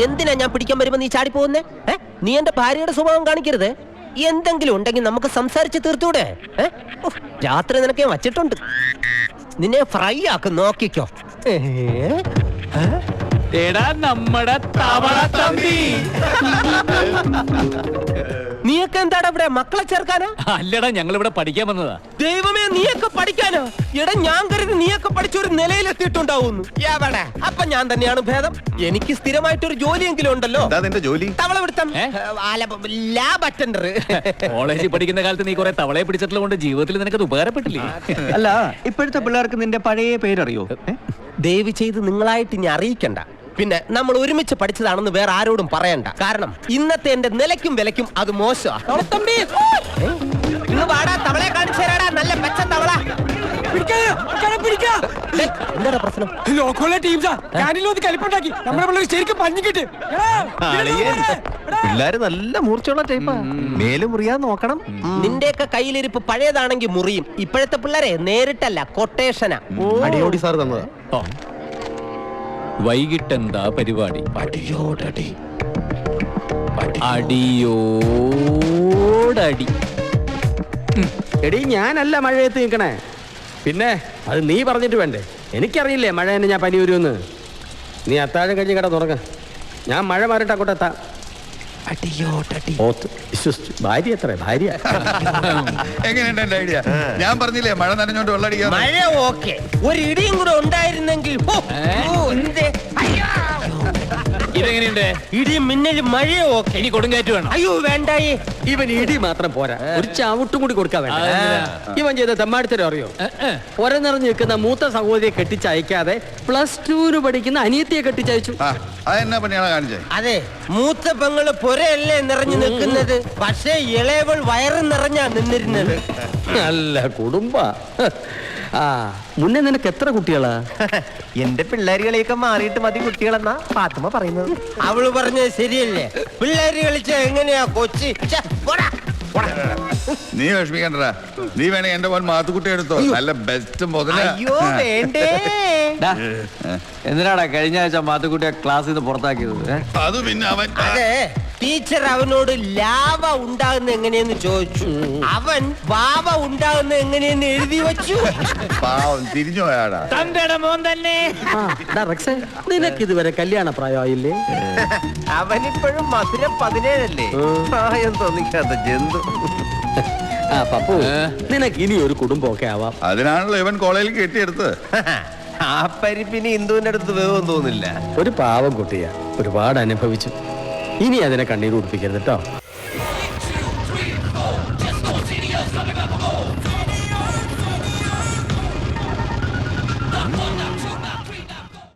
എന്തിനാ ഞാൻ പിടിക്കാൻ വരുമ്പോ നീ ചാടി പോകുന്നേ? നീ എന്റെ ഭാര്യയുടെ സ്വഭാവം കാണിക്കരുത്. എന്തെങ്കിലും ഉണ്ടെങ്കിൽ നമുക്ക് സംസാരിച്ച് തീർത്തൂടെ? രാത്രി നിനക്ക് ഞാൻ വച്ചിട്ടുണ്ട്. നിന്നെ ഫ്രൈ ആക്കും, നോക്കിക്കോ. നമ്മടെ തവള തമ്പി. നീയൊക്കെ എന്താണ് ഇവിടെ? മക്കളെ ചേർക്കാനാ? അല്ലടാ, ഞങ്ങൾ ഇവിടെ പഠിക്കാൻ വന്നതാ. ദൈവമേ, നീയൊക്കെ പഠിക്കാനോ? എടാ, ഞാൻ കരുതി നീയൊക്കെ പഠിച്ചൊരു നിലയിലെത്തിയിട്ടുണ്ടാവുന്നു. എവിടെ? അപ്പൊ ഞാൻ തന്നെയാണ് ഭേദം. എനിക്ക് സ്ഥിരമായിട്ടൊരു ജോലിയെങ്കിലും ഉണ്ടല്ലോ. ജോലി തവള പിടുത്തം, ലാബ് അറ്റൻഡർ. കോളേജിൽ പഠിക്കുന്ന കാലത്ത് നീ കുറെ തവളയെ പിടിച്ചിട്ടുള്ളത് കൊണ്ട് ജീവിതത്തിൽ നിനക്കത് ഉപകാരപ്പെട്ടില്ലേ? അല്ല, ഇപ്പോഴത്തെ പിള്ളേർക്ക് നിന്റെ പഴയ പേരറിയോ? ദയവ് ചെയ്ത് നിങ്ങളായിട്ട് ഇനി അറിയിക്കണ്ട. പിന്നെ നമ്മൾ ഒരുമിച്ച് പഠിച്ചതാണെന്ന് വേറെ ആരോടും പറയണ്ട. കാരണം ഇന്നത്തെ എന്റെ നിലയ്ക്കും വിലയ്ക്കും അത് മോശമാണ്. തവളെ കാണിച്ചു തരാടാ, നല്ല പച്ച തവള. എന്താ പ്രശ്നം? പിള്ളേര് നല്ല മൂർച്ചയുള്ള ടൈപ്പാ. മേല് മുറിയാൻ നോക്കണം. നിന്റെയൊക്കെ കയ്യിലിരിപ്പ് പഴയതാണെങ്കിൽ മുറിയും. ഇപ്പോഴത്തെ പിള്ളേരെ നേരിട്ടല്ല, കൊട്ടേഷനാ. അടിയോടി സാർ തന്നതാ. വൈകിട്ട് എന്താ പരിപാടി? അടിയോടടി. അടിയോടടി. എടീ, ഞാനല്ല മഴയത്ത് നിൽക്കണേ. പിന്നെ അത് നീ പറഞ്ഞിട്ട് വേണ്ടേ? എനിക്കറിയില്ലേ മഴ തന്നെ ഞാൻ പനി വരുമെന്ന്. നീ അത്താഴം കഴിഞ്ഞ് കിടന്ന് ഉറങ്ങ. ഞാൻ മഴ മാറിയിട്ട് അങ്ങോട്ട് എത്താം. ഭാര്യ എത്ര? ഭാര്യ എങ്ങനെയുണ്ട് എന്റെ ഐഡിയ? ഞാൻ പറഞ്ഞില്ലേ മഴ നനഞ്ഞോണ്ട് വെള്ളടിക്കാൻ. മഴ ഓക്കെ, ഒരു ഇടിയും കൂടെ ഉണ്ടായിരുന്നെങ്കിൽ. ഇതെങ്ങനെയുണ്ട്? ഇടിയും മിന്നലും മഴയോ ഓക്കെ. ഇനി കൊടുങ്കാറ്റ് വേണം. അയ്യോ വേണ്ടായേ. ഇവൻ ഇടി മാത്രം പോരാ, ഒരു ചവിട്ടും കൂടി കൊടുക്കാൻ വേണ്ട. ഇവൻ ചെയ്ത തെമ്മാടിത്തരം അറിയോ? ഒരനിറഞ്ഞു നിൽക്കുന്ന മൂത്ത സഹോദരിയെ കെട്ടിച്ചയക്കാതെ +2 പഠിക്കുന്ന അനിയത്തിയെ കെട്ടിച്ചയച്ചു. അതെന്നാ പണിയാണ് കാണിച്ചേ? അതെ, മൂത്ത പെങ്ങള് പൊരയല്ലേ നിറഞ്ഞു നിൽക്കുന്നത്, പക്ഷേ ഇളയവൾ വയറ് നിറഞ്ഞാ നിന്നിരുന്നത്. നല്ല കുടുംബ. മുന്നേ നിനക്ക് എത്ര കുട്ടികളാ? എന്റെ പിള്ളേരുകളെയൊക്കെ മാറിയിട്ട് മതി കുട്ടികളെന്നാ ഫാത്തിമ പറയുന്നത്. അവള് പറഞ്ഞത് ശരിയല്ലേ? പിള്ളേര് കളിച്ച എങ്ങനെയാ കൊച്ചി? നീ വിഷമിക്കണ്ടടാ. നീ വേണേ എന്റെ മോൻ മാത്തുക്കുട്ടി എടുത്തോ, നല്ല ബെസ്റ്റ് മുതല. അയ്യോ വേണ്ടേ. എന്തിനാടാ കഴിഞ്ഞ ആഴ്ച മാത്തുക്കുട്ടിയെ ക്ലാസ്സിൽ നിന്ന് പുറത്താക്കിയത്? അത് പിന്നെ അവൻ ടീച്ചർ അവനോട് ലാവ ഉണ്ടാകുന്ന എങ്ങനെയെന്ന് ചോദിച്ചു. അവൻ വാവ ഉണ്ടാകുന്ന എങ്ങനെയെന്ന് എഴുതി വെച്ചു. പാവം തിരിഞ്ഞു പോയാടാ. തന്റെ മോൻ തന്നെ. നിനക്ക് ഇതുവരെ കല്യാണ പ്രായമായില്ലേ? അവനിപ്പോഴും മധുരം 17 പ്രായം തോന്നിക്കാത്ത ജന്തു. പപ്പു, നിനക്ക് ഇനി ഒരു കുടുംബമൊക്കെ ആവാം. അതിനാണല്ലോ ഇവൻ കോളേജിൽ കെട്ടിയെടുത്തത്. ആ പരിപ്പിന് ഇന്ദുവിന്റെ അടുത്ത് വേവൊന്നും തോന്നില്ല. ഒരു പാവം കുട്ടിയാ, ഒരുപാട് അനുഭവിച്ചു. ഇനി അതിനെ കണ്ണീര് കുടിപ്പിക്കരുത് കേട്ടോ.